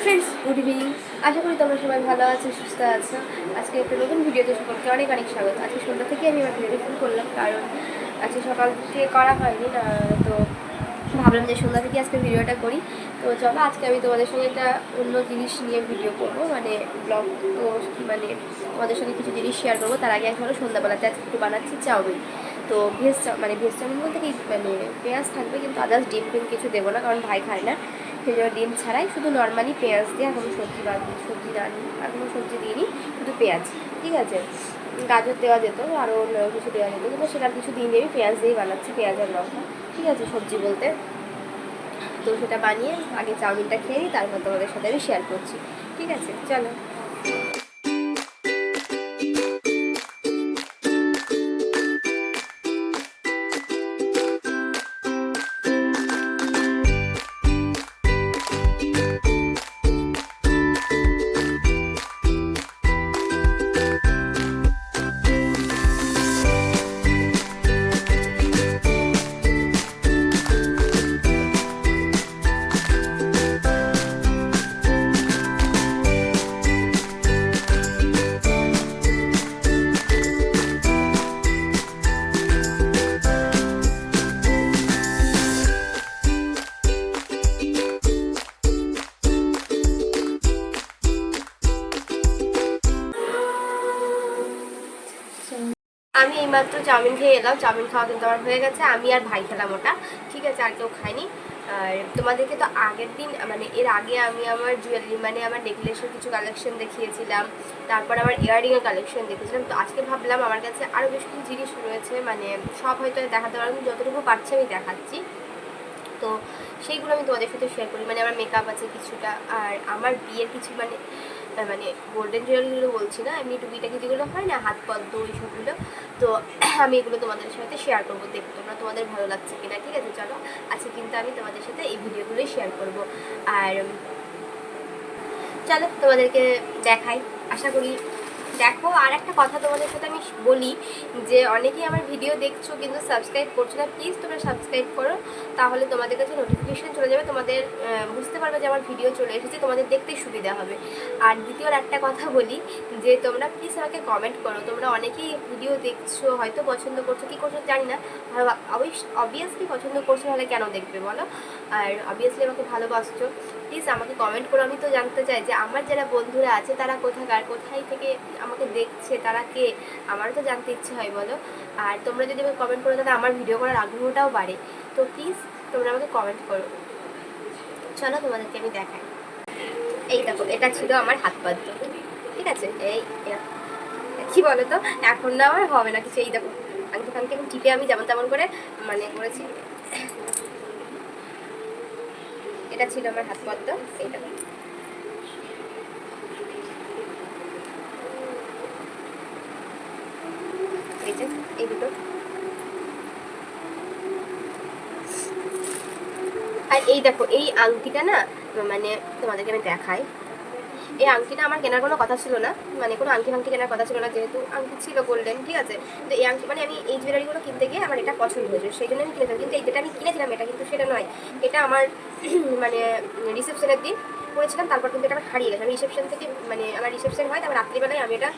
Friends, good evening. আশা করি তোমরা সবাই ভালো আছো, সুস্থ আছো। আজকে একটা নতুন ভিডিওতে সকলকে অনেক অনেক স্বাগত। আজকে সন্ধ্যা থেকে আমি আমার ভিডিওটি শুরু করলাম, কারণ আজকে সকাল থেকে করা হয়নি না, তো ভাবলাম যে সন্ধ্যা থেকে আজকে ভিডিওটা করি। তো চলো, আজকে আমি তোমাদের সঙ্গে একটা অন্য জিনিস নিয়ে ভিডিও করবো, মানে ব্লগ। তো মানে তোমাদের সঙ্গে কিছু জিনিস শেয়ার করবো। তার আগে হলো সন্ধ্যাবেলাতে আজকে একটু বানাচ্ছি চাউমিন। তো ভেজ চাউমিন বলতে কি, মানে পেঁয়াজ থাকবে, কিন্তু আদার্স ডিম কিছু দেবো না, কারণ ভাই খায় না। সেই জন্য ডিম ছাড়াই শুধু নর্মালি পেঁয়াজ দিয়ে, আর কোনো সবজি আর কোনো সবজি দিইনি, শুধু পেঁয়াজ। ঠিক আছে, গাজর দেওয়া যেত, আরও অন্য কিছু দেওয়া যেত, কিন্তু সেটা কিছু দিন আমি পেঁয়াজ দিয়েই বানাচ্ছি, পেঁয়াজ আর লঙ্কা। ঠিক আছে, সবজি বলতে। তো সেটা বানিয়ে আগে চাউমিনটা খেয়ে নিই, তারপর তোমাদের সাথে আমি শেয়ার করছি। ঠিক আছে, চলো। আমি এইমাত্র চাউমিন খেয়ে এলাম। চাউমিন খাওয়া কিন্তু আমার হয়ে গেছে। আমি আর ভাই খেলাম ওটা। ঠিক আছে, আর কেউ খায়নি। আর তোমাদেরকে তো আগের দিন, মানে এর আগে আমি আমার জুয়েলারি, মানে আমার নেকলেসের কিছু কালেকশন দেখিয়েছিলাম, তারপর আমার ইয়াররিংয়ের কালেকশন দেখিয়েছিলাম। তো আজকে ভাবলাম আমার কাছে আরও বেশ কিছু জিনিস রয়েছে, মানে সব হয়তো দেখাতে পারবো, যতটুকু পারছি আমি দেখাচ্ছি। তো সেইগুলো আমি তোমাদের সাথে শেয়ার করি। মানে আমার মেকআপ আছে কিছুটা, আর আমার বিয়ের কিছু, মানে গোল্ডেন জুয়েলারিগুলো বলছি না, এমনি টুকিটাকি যেগুলো হয় না, হাত পদ্ম এইসবগুলো। তো আমি এগুলো তোমাদের সাথে শেয়ার করবো, দেখো তোমরা, তোমাদের ভালো লাগছে কিনা। ঠিক আছে, চলো। আজকে কিন্তু আমি তোমাদের সাথে এই ভিডিওগুলোই শেয়ার করবো। আর চলো তোমাদেরকে দেখাই, আশা করি দেখো। আর একটা কথা তোমাদের সাথে আমি বলি, যে অনেকেই আমার ভিডিও দেখছো কিন্তু সাবস্ক্রাইব করছো না। প্লিজ তোমরা সাবস্ক্রাইব করো, তাহলে তোমাদের কাছে নোটিফিকেশান চলে যাবে, তোমাদের বুঝতে পারবে যে আমার ভিডিও চলে এসেছে, তোমাদের দেখতেই সুবিধা হবে। আর দ্বিতীয় একটা কথা বলি, যে তোমরা প্লিজ আমাকে কমেন্ট করো। তোমরা অনেকেই ভিডিও দেখছো, হয়তো পছন্দ করছো, কী করছো জানি না, অবভিয়াসলি পছন্দ করছো, তাহলে কেন দেখবে বলো? আর অবভিয়াসলি আমাকে ভালোবাসছো, প্লিজ আমাকে কমেন্ট করো। আমি তো জানতে চাই যে আমার যারা বন্ধুরা আছে তারা কোথায় থেকে আমাকে দেখছে, তারা কে, আমারও তো জানতে ইচ্ছে হয়, বলো? আর তোমরা যদি আমাকে কমেন্ট করো, তাহলে আমার ভিডিও করার আগ্রহটাও বাড়ে। তো প্লিজ তোমরা আমাকে কমেন্ট করো। চলো তোমাদেরকে আমি দেখাই। এই দেখো, এটা ছিল আমার হাত পাদ্য। ঠিক আছে, এই কি বলো তো, এখন না আমার হবে না কিছু। এই দেখো, আংটি ফাংটি এখন টিপে আমি যেমন তেমন করে মানে করেছি। এটা ছিল আমার হাত পদ্ম। এই দেখো, এই যে এই দুটো। আর এই দেখো, এই আংটিটা না, মানে তোমাদেরকে আমি দেখাই। এই আংটিটা আমার কেনার কোনো কথা ছিল না, মানে কোনো আংটি ফাংটি কেনার কথা ছিল না, যেহেতু আংটি ছিল গোল্ডেন। ঠিক আছে, তো এই আংটি, মানে আমি এই জুয়েলারিগুলো কিনতে গিয়ে আমার এটা পছন্দ হয়েছে, সেই জন্য আমি কিনেছিলাম। কিন্তু এই যেটা আমি কিনেছিলাম, এটা কিন্তু সেটা নয়। এটা আমার মানে রিসেপশনের দিন পরেছিলাম, তারপর কিন্তু এটা আমার হারিয়ে গেছে। আমি রিসেপশন থেকে, মানে আমার রিসেপশন হয়, তারপর রাত্রিবেলায় আমি এটা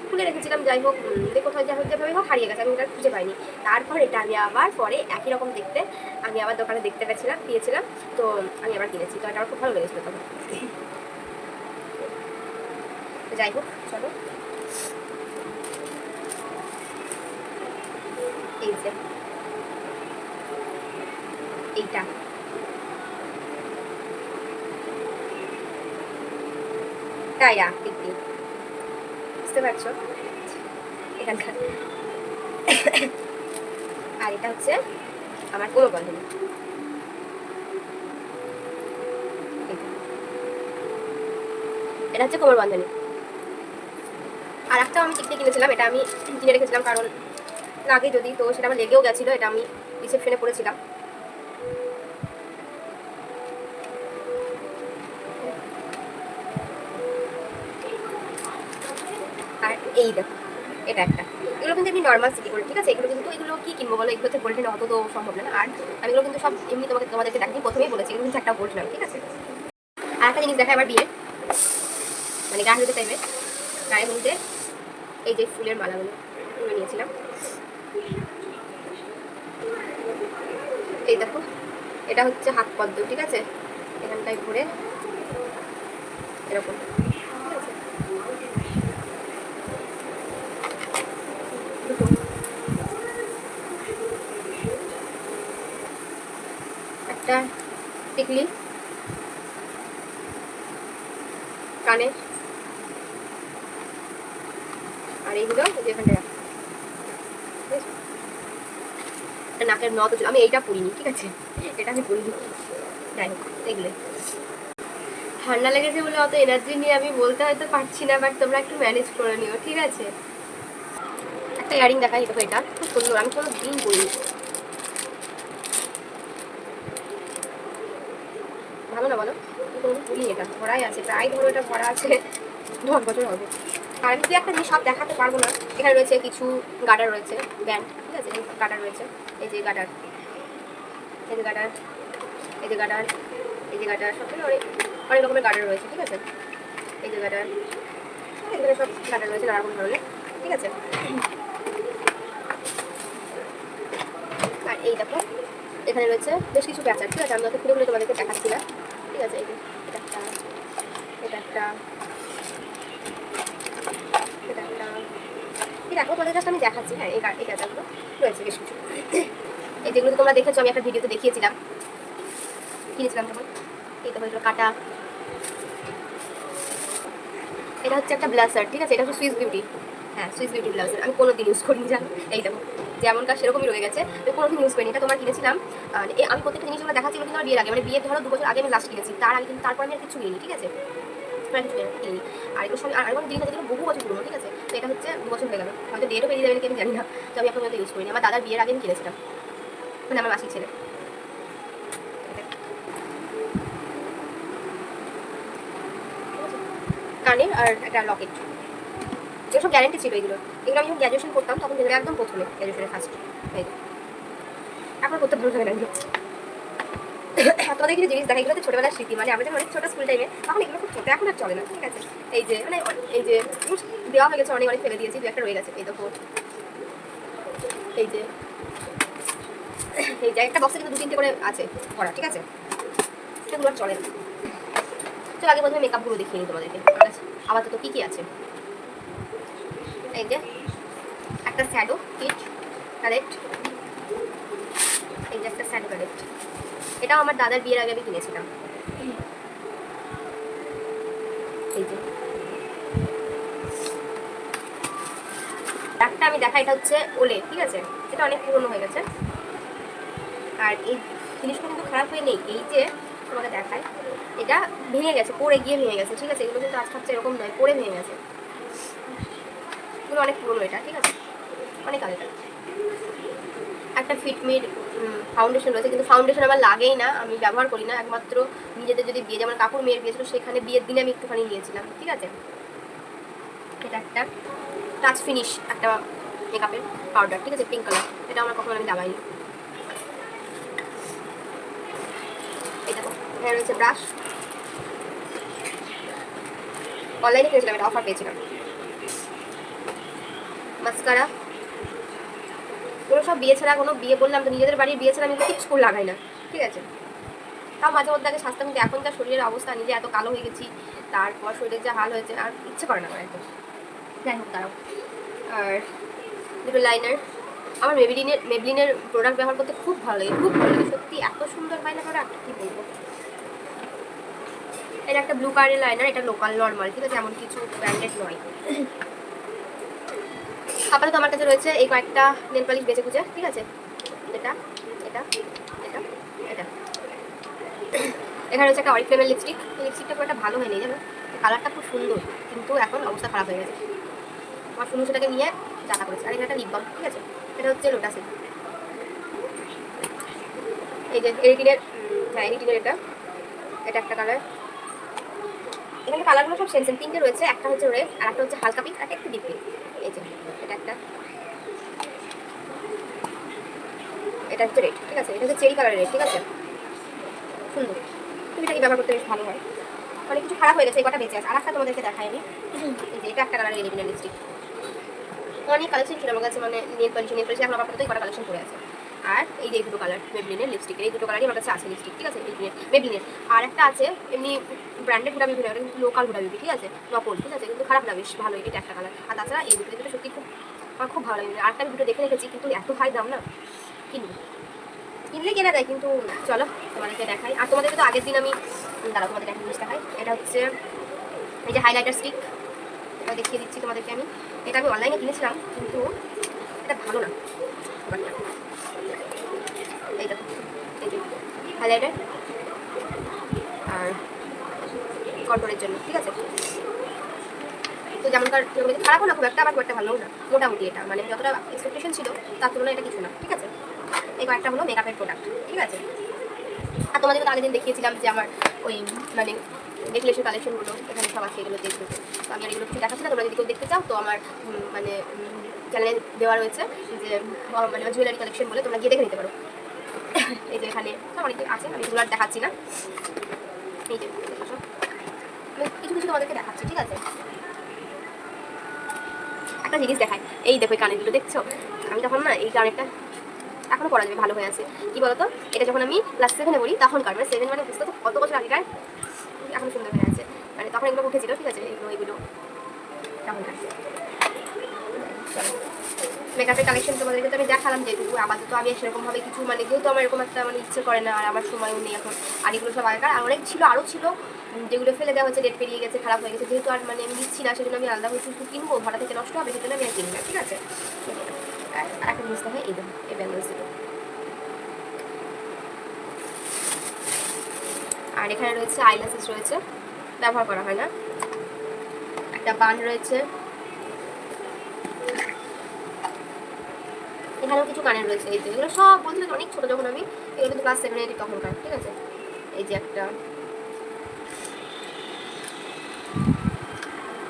খুলে রেখেছিলাম, যাই হোক, কোথাও যেভাবে হোক হারিয়ে গেছে, আমি এটা খুঁজে পাইনি। তারপর এটা আমি আবার পরে একই রকম দেখতে আমি আবার দোকানে দেখতে পেয়েছিলাম, তো আমি আবার কিনেছি। তো এটা আমার খুব ভালো লেগেছিলো তখন। যাই হোক, চলো। এই যে এইটা, তাই আকৃতি, বুঝতে পারছো এখানকার। আর এটা হচ্ছে আমার কোমর বন্ধনী। এটা হচ্ছে কোমর বন্ধনী। আর একটা আমি টিকতে কিনেছিলাম, এটা আমি কিনে রেখেছিলাম, কারণ লাগে যদি, তো সেটা আমার লেগেও গেছিলো। এটা আমি রিসেপশনে পড়েছিলাম। আর এই দেখো, এটা একটা, এগুলো কিন্তু এমনি নর্মাল সিটি গোল্ড। ঠিক আছে, এগুলো কি কিনবো বলো, এগুলো হচ্ছে গোল্ডেন, অত তো সম্ভব না। আর আমি এগুলো কিন্তু সব এমনি তোমাদেরকে দেখাচ্ছি, প্রথমেই বলেছি এগুলো কিন্তু একটা গোল্ড নয়। ঠিক আছে, আর একটা জিনিস দেখায় আমার বিয়ে। মানে গায়ে হলুদের টাইপের, গায়ে হলুদে এই যে ফুলের মালাগুলো নিয়েছিলাম। এই দেখো, এটা হচ্ছে হাত পদ্ম, ঠিক আছে, এখানটায় ঘুরে এরকম, ঠিক আছে। একটা টিকলি কানে, আর এইগুলো যেখানটায় নাকের নথ। আমি এইটা পরিনি, ঠিক আছে, এটা আমি পরিনি। যাই হোক, এগুলো ঠান্ডা লেগেছে বলে অত এনার্জি নিয়ে আমি বলতে হয়তো পারছি না, বাট তোমরা একটু ম্যানেজ করে নিও, ঠিক আছে। একটা ইয়ারিং দেখাই, এটা এটা খুব সুন্দর, আমি কোনো দিন পরিনি। ভালো না বলো? কোনো পরিনি, এটা ভরাই আছে, প্রায় ধরো এটা ভরা আছে 10 বছর হবে। আর আমি একটা জিনিস সব দেখাতে পারবো না। এখানে রয়েছে কিছু গার্ডার রয়েছে, ব্যান্ড, ঠিক আছে, গার্ডার রয়েছে, এই যে গার্ডার, এই যে গার্ডার, এই যে গার্ডার, এই যে গার্ডার, সব অনেক অনেক রকমের গার্ডার রয়েছে, ঠিক আছে। এই যে গার্ডার, এখানে সব গার্ডার রয়েছে নানা রকম ধরনের, ঠিক আছে। আর এই দেখো, এখানে রয়েছে বেশ কিছু প্যাচার, ঠিক আছে, আমি অত খুলে খুলে তোমাদেরকে দেখাচ্ছি না, ঠিক আছে। এই যে এটা একটা, এটা একটা, এটা একটা, এই দেখো তোমাদের কাছে আমি দেখাচ্ছি। হ্যাঁ, এই প্যাচারগুলো রয়েছে বেশ কিছু। এই যেগুলো তোমরা দেখেছো, আমি একটা ভিডিওতে দেখিয়েছিলাম, কিনেছিলাম তখন। এই তো হয়েছিল কাটা। এটা হচ্ছে একটা ব্লাসার, ঠিক আছে, এটা হচ্ছে সুইস বিউটি। হ্যাঁ, সুইস বিউটি ব্লাসার, আমি কোনো দিন ইউজ করিনি, জানো। এই দেখো, যেমনকার সেরকমই রয়ে গেছে, আমি কোনো দিন ইউজ করিনি। এটা তোমার কিনেছিলাম, আমি প্রত্যেকটা জিনিসগুলো দেখাচ্ছি কিন্তু আমার বিয়ের আগে, মানে বিয়ের ধরো 2 বছর আগে আমি লাস্ট কিনেছি, তার আগে কিন্তু তারপর আমি আর কিছু কিনি, ঠিক আছে, কিছু কিনি। আর এগুলোর সঙ্গে আর কোনো দিন হচ্ছে বহু বছর পুরোনো, ঠিক আছে। তো এটা হচ্ছে 2 বছর হয়ে গেল, হয়তো ডেটও পেরিয়ে যাবে নাকি আমি জানি না, তো আমি এখন পর্যন্ত ইউজ করিনি। আমার দাদার বিয়ের আগে আমি কিনেছিলাম, মানে আমার মাসির ছেলে। কানের আর একটা লকেট, এগুলো সব গ্যারেন্টি ছিল। এগুলো আমি যখন গ্র্যাজুয়েশন করতাম তখন এগুলো একদম প্রথমে, গ্র্যাজুয়েশনের ফার্স্ট। এই এখন করতে ভালো লাগে না এগুলো। তোমাদের কিছু জিনিস দেখা, এগুলো তো ছোটবেলার স্মৃতি, মানে আমরা যখন অনেক ছোটো স্কুল টাইমে তখন এগুলো খুব ছোটো, এখন আর চলে না, ঠিক আছে। এই যে মানে এই যে দেওয়া হয়ে গেছে, অনেক অনেক ফেলে দিয়েছি, দু একটা রয়ে গেছে। এই দেখো, এই যে এই যে একটা বক্সে কিন্তু 2-3টে করে আছে ভরা, ঠিক আছে, সেগুলো আর চলে না। চলো আগে প্রথমে মেকআপগুলো দেখিয়ে নিই তোমাদেরকে, আপাতত কী কী আছে। এই যে একটা শ্যাডো কিট প্যালেট, এই যে একটা শ্যাডো প্যালেট, এটাও আমার দাদার বিয়ের আগে আমি কিনেছিলাম। এই যে একটা আমি দেখা, এটা হচ্ছে ওলে, ঠিক আছে, এটা অনেক পুরনো হয়ে গেছে। আর এই জিনিসগুলো কিন্তু খারাপ হয়ে নেই, এই যে তোমাকে দেখায়, এটা ভেঙে গেছে, পড়ে গিয়ে ভেঙে গেছে, ঠিক আছে। এগুলো কিন্তু আজকে হচ্ছে এরকম নয়, পড়ে ভেঙে গেছে, এগুলো অনেক পুরনো, এটা ঠিক আছে, অনেক আগেকার। একটা ফিটমির ফাউন্ডেশন রয়েছে, কিন্তু ফাউন্ডেশন আমার লাগেই না, আমি ব্যবহার করি না, একমাত্র নিজেদের যদি বিয়ে, যেমন কাকুর মেয়ের বিয়ে ছিল সেখানে বিয়ের দিনে আমি একটুখানি নিয়েছিলাম, ঠিক আছে। এটা একটা টাচ ফিনিশ একটা মেকআপের পাউডার, ঠিক আছে, পিঙ্ক কালার, এটা আমার কখনো আমি লাগাইনি। এই দেখো, এখানে রয়েছে ব্রাশ, অনলাইনে কিনেছিলাম, এটা অফার পেয়েছিলাম। মাস্কারা, কোনো সব বিয়ে ছাড়া, কোনো বিয়ে বললাম তো, নিজেদের বাড়ির বিয়ে ছাড়া আমি কিছু লাগাই না, ঠিক আছে। তাও মাঝে মধ্যে আগে স্বাস্থ্য, কিন্তু এখন যা শরীরের অবস্থা, নিজে এত কালো হয়ে গেছি, তারপর শরীরের যা হাল হয়েছে, আর ইচ্ছে করে না আমার একদম। যাই হোক, দাঁড়াও। আর দুটো লাইনার, আমার মেবলিনের প্রোডাক্ট ব্যবহার করতে খুব ভালো লাগে, খুব ভালো লাগে সত্যি, এত সুন্দর হয় না প্রোডাক্ট, কী বলবো। এটা একটা ব্লু কালারের লাইনার, এটা লোকাল নর্মাল, ঠিক আছে, এমন কিছু ব্র্যান্ডেড নয়। আপাতত আমার কাছে রয়েছে এই কয়েকটা নেল পালিশ বেঁচে খুঁজে, ঠিক আছে, এটা এটা এটা এটা। এখানে রয়েছে একটা অরিফ্লেমের লিপস্টিক, এই লিপস্টিকটা খুব একটা ভালো হয়নি, জানো, কালারটা খুব সুন্দর, কিন্তু এখন অবস্থা খারাপ হয়ে গেছে, আমার শুনে সেটাকে নিয়ে যাতা করেছে। আর এখানে একটা লিপ বাম, ঠিক আছে, এটা হচ্ছে লোটাসের, এই যে এরিটিনের, হ্যাঁ এরিটিনের, এটা একটা কালার। এখানে কালারগুলো সব সেম সেম, 3টে রয়েছে, একটা হচ্ছে রেড, আর একটা হচ্ছে হালকা পিঙ্ক, আর একটা ডিপ পিঙ্ক। এই যে এটা একটা, এটা হচ্ছে রেড, ঠিক আছে, এটা হচ্ছে চেরি কালারের রেড, ঠিক আছে, সুন্দর, তুমি এটাকে ব্যবহার করতে বেশ ভালো হয়। অনেক কিছু খারাপ হয়ে গেছে, এই কটা বেঁচে আছে। আর একটা তোমাদেরকে দেখাই আমি, এই যে এটা একটা কালারের এলিমিনার লিপস্টিক। অনেক কালেকশন ছিল আমার কাছে, মানে নেল পলিশ এখন আপাতত এই কটা কালেকশন করে আছে। আর এই যে এই দুটো কালার মেবলিনের লিপস্টিকের, এই দুটো কালারই আমার কাছে আছে লিপস্টিক, ঠিক আছে। মেবলিনের আর একটা আছে এমনি ব্র্যান্ডেড হুডা বিউটি, ওটা কিন্তু লোকাল হুডা বিউটি, ঠিক আছে, নকল, ঠিক আছে, কিন্তু খারাপ না, বেশ ভালোই। এটা একটা কালার। আর তাছাড়া এই দুটো সত্যি খুব আমার খুব ভালো লাগে। আরেকটা আমি দুটো দেখে রেখেছি, কিন্তু এত হাই দাম না, কিনলে কেনা যায়, কিন্তু চলো তোমাদেরকে দেখাই। আর তোমাদেরকে তো আগের দিন আমি দাঁড়াও তোমাদের একটা জিনিস দেখাই। এটা হচ্ছে এই যে হাইলাইটার স্টিক, এটা দেখিয়ে দিচ্ছি তোমাদেরকে আমি। এটা আমি অনলাইনে কিনেছিলাম, কিন্তু এটা ভালো না। এই দেখো, এই যে হাইলাইটার আর কন্ট্রোলের জন্য, ঠিক আছে। তো যেমনকার খারাপও না খুব একটা, আবার খুব একটা ভালোও না, মোটামুটি। এটা মানে যতটা এক্সপেকটেশন ছিল তার তুলনায় এটা কিছু না, ঠিক আছে। এই কয়েকটা হলো মেকআপের প্রোডাক্ট, ঠিক আছে। আর তোমাদের তো আগের দিন দেখিয়েছিলাম যে আমার ওই মানে ডেকোরেশন কালেকশনগুলো এখানে সব আছে, এগুলো দেখতে। তো আমি আর এগুলো কিছু দেখাচ্ছি না, তোমরা যদি কেউ দেখতে চাও তো আমার মানে চ্যানেলে দেওয়া রয়েছে যে মানে জুয়েলারি কালেকশন বলে, তোমরা গিয়ে দেখে নিতে পারো। এই যে এখানে অনেক আছে, আমি এগুলো আর দেখাচ্ছি না। এই যে কিছু কিছু তোমাদেরকে দেখাচ্ছি, ঠিক আছে। একটা জিনিস দেখাই, এই দেখো এই কানেরগুলো দেখছো। আমি তখন না এই কানেরটা এখনো পরা যাবে, ভালো হয়ে আছে। কি বলতো, এটা যখন আমি ক্লাস 7-এ পড়ি তখনকার, মানে 7 মানে বুঝতে তো কত বছর আগেকার, এখন সুন্দর হয়ে আছে। মানে তখন এগুলো উঠেছিল, ঠিক আছে, এগুলো তখনকার। চলো মেকআপের কালেকশন তোমাদেরকে তো আমি দেখালাম, যেটুকু আপাতত আমি সেরকমভাবে কিছু মানে যেহেতু আমার এরকম একটা মানে ইচ্ছে করে না, আর আমার সময়ও নেই এখন। আর এগুলো সব আগেকার, আর অনেক ছিল, আরও ছিল যেগুলো ফেলে দেওয়া হচ্ছে, ডেট পেরিয়ে গেছে, খারাপ হয়ে গেছে। যেহেতু আর মানে আমি নিচ্ছি না, সেজন্য আমি আলাদা কিছু কিনবো, ভাড়া থেকে নষ্ট হবে, সেজন্য আমি আর কিনি না, ঠিক আছে। আর একটা জিনিস দেখে এই দেখো এই ব্যাঙ্গলস দুটো। আর এখানে রয়েছে আইল্যাশেস রয়েছে, ব্যবহার করা হয় না। একটা বান রয়েছে, এখানেও কিছু কানের রয়েছে। এই যে এগুলো সব বলছিল অনেক ছোটো যখন আমি, এগুলো কিন্তু ক্লাস 7-এ তখনকার, ঠিক আছে। এই যে একটা,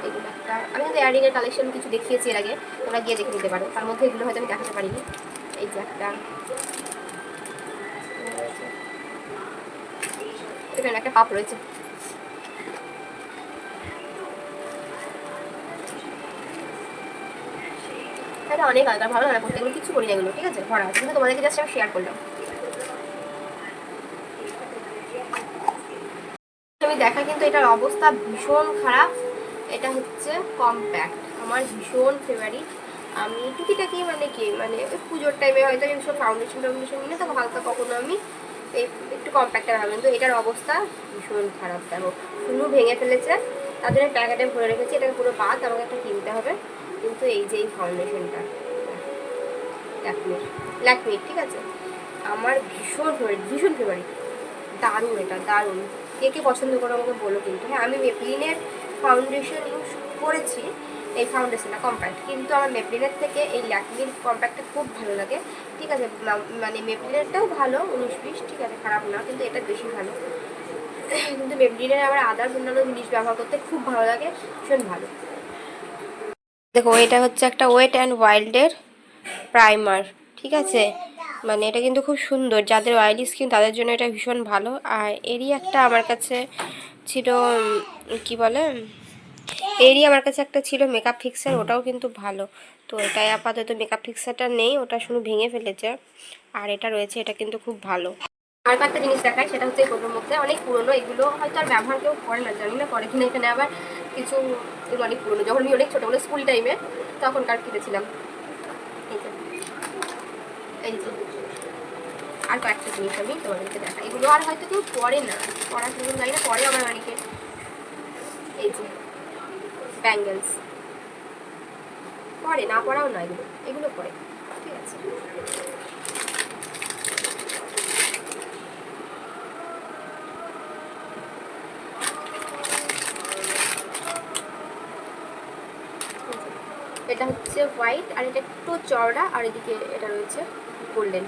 এগুলো একটা, আমি কিন্তু ইয়াররিংয়ের কালেকশন কিছু দেখিয়েছি এর আগে, তোমরা গিয়ে দেখে নিতে পারো। তার মধ্যে এগুলো হয়তো আমি দেখাতে পারিনি। এই যে একটা, এখানে একটা পাপ রয়েছে। এটা অনেক আলাদা, ভালো লাগে করতে, এগুলো কিছু করি না, এগুলো ঠিক আছে ভরা আছে, কিন্তু তোমাদেরকে জাস্ট আমি শেয়ার করলাম। আমি দেখা, কিন্তু এটার অবস্থা ভীষণ খারাপ। এটা হচ্ছে কম্প্যাক্ট, আমার ভীষণ ফেভারিট। আমি টুকিটাকি মানে কি মানে পুজোর টাইমে হয়তো আমি সব ফাউন্ডেশন নিয়ে তখন হালকা কখনো আমি এই একটু কম্প্যাক্টটা ভাবলাম, কিন্তু এটার অবস্থা ভীষণ খারাপ। দেখো শুরু ভেঙে ফেলেছে, তার জন্য প্যাকেটে ভরে রেখেছি, এটাকে পুরো বাদ আমাকে একটা কিনতে হবে। কিন্তু এই যে এই ফাউন্ডেশনটা ল্যাকমির, ঠিক আছে, আমার ভীষণ ফেভারিট, ভীষণ ফেভারিট, দারুণ, এটা দারুণ। কে কে পছন্দ করো আমাকে বলো কিন্তু। হ্যাঁ, আমি মেবলিনের ফাউন্ডেশন ইউজ করেছি, এই ফাউন্ডেশনটা কম্প্যাক্ট, কিন্তু আমার মেবলিনের থেকে এই ল্যাকমির কম্প্যাক্টটা খুব ভালো লাগে, ঠিক আছে। মানে মেবলিনেরটাও ভালো 19-20, ঠিক আছে, খারাপ না, কিন্তু এটা বেশি ভালো। কিন্তু মেবলিনের আমার আদার্স অন্যান্য জিনিস ব্যবহার করতে খুব ভালো লাগে, ভীষণ ভালো। দেখো এটা হচ্ছে একটা ওয়েট অ্যান্ড ওয়াইল্ডের প্রাইমার, ঠিক আছে। মানে এটা কিন্তু খুব সুন্দর, যাদের অয়েলি স্কিন তাদের জন্য এটা ভীষণ ভালো। আর এরই একটা আমার কাছে ছিল, কি বলে, এরই আমার কাছে একটা ছিল মেকআপ ফিক্সার, ওটাও কিন্তু ভালো। তো এটাই আপাতত, মেকআপ ফিক্সারটা নেই, ওটা শুধু ভেঙে ফেলেছে। আর এটা রয়েছে, এটা কিন্তু খুব ভালো। আর একটা জিনিস দেখায়, সেটা হচ্ছে এগুলোর মধ্যে অনেক পুরনো, এগুলো হয়তো আর ব্যবহার কেউ করে না, জানি না করে কিনা। এখানে আবার কিছু এগুলো অনেক পুরনো, যখন আমি অনেক ছোটো বলে স্কুল টাইমে তখনকার কিনেছিলাম। এই যে আর কয়েকটা জিনিস আমি তোমাদেরকে দেখাই, এগুলো আর হয়তো কেউ পরে না, পড়ার জন্য জানি না, পরে আমার বাড়িতে। এই যে ব্যাঙ্গেলস, পরে না, পড়াও না, এগুলো এগুলো পরে, ঠিক আছে। এটা হচ্ছে হোয়াইট, আর এটা একটু চওড়া, আর এদিকে এটা রয়েছে গোল্ডেন।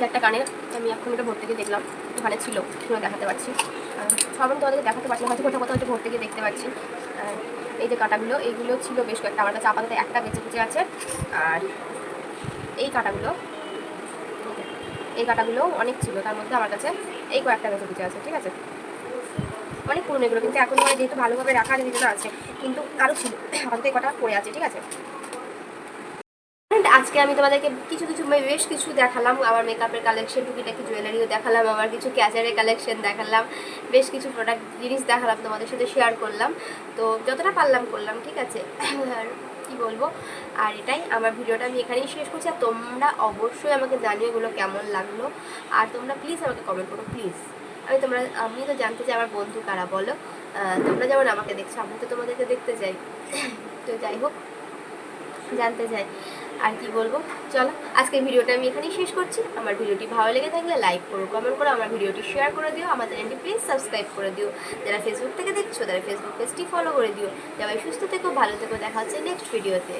একটা কানে, আমি এখন এটা ভর্তি গিয়ে দেখলাম, ওখানে ছিল, শুনে দেখাতে পারছি। সব আমি তোমাদেরকে দেখাতে পারছি না, হয়তো কোথাও কোথাও হয়তো ভর্তি গিয়ে দেখতে পাচ্ছি। এই যে কাঁটাগুলো, এইগুলো ছিল বেশ কয়েকটা, আমার কাছে আপাতত একটা বেঁচে আছে। আর এই কাঁটাগুলো অনেক ছিল, তার মধ্যে আমার কাছে এই কয়েকটা বেঁচে কিছু আছে, ঠিক আছে, অনেক পুরনো এগুলো, কিন্তু এখন মানে যেহেতু ভালোভাবে রাখা আছে যেগুলো আছে, কিন্তু আরও ছিল, হয়তো এই কটা পড়ে আছে, ঠিক আছে। আজকে আমি তোমাদেরকে বেশ কিছু দেখালাম, আমার মেকআপের কালেকশন, টুকিটাকি জুয়েলারিও দেখালাম, আমার কিছু ক্যাচারের কালেকশন দেখালাম, বেশ কিছু প্রোডাক্ট জিনিস দেখালাম, তোমাদের সাথে শেয়ার করলাম, তো যতটা পারলাম করলাম, ঠিক আছে। আর কি বলবো, আর এটাই আমার ভিডিওটা আমি এখানেই শেষ করছি। আর তোমরা অবশ্যই আমাকে জানিও এগুলো কেমন লাগলো, আর তোমরা প্লিজ আমাকে কমেন্ট করো প্লিজ। আমি তো জানতে চাই আমার বন্ধু কারা, বলো। তোমরা যেমন আমাকে দেখছো, আমি তো তোমাদেরকে দেখতে চাই। তো যাই হোক, জানতে চাই, আর কি বলবো। চলো, আজকের ভিডিওটা আমি এখানেই শেষ করছি। আমার ভিডিওটি ভালো লেগে থাকলে লাইক করো, কমেন্ট করো, আমার ভিডিওটি শেয়ার করে দিও, আমার চ্যানেলটি প্লিজ সাবস্ক্রাইব করে দিও। যারা ফেসবুক থেকে দেখছো তারা ফেসবুক পেজটি ফলো করে দিও। সবাই সুস্থ থেকো, ভালো থেকো, দেখা হচ্ছে নেক্সট ভিডিওতে।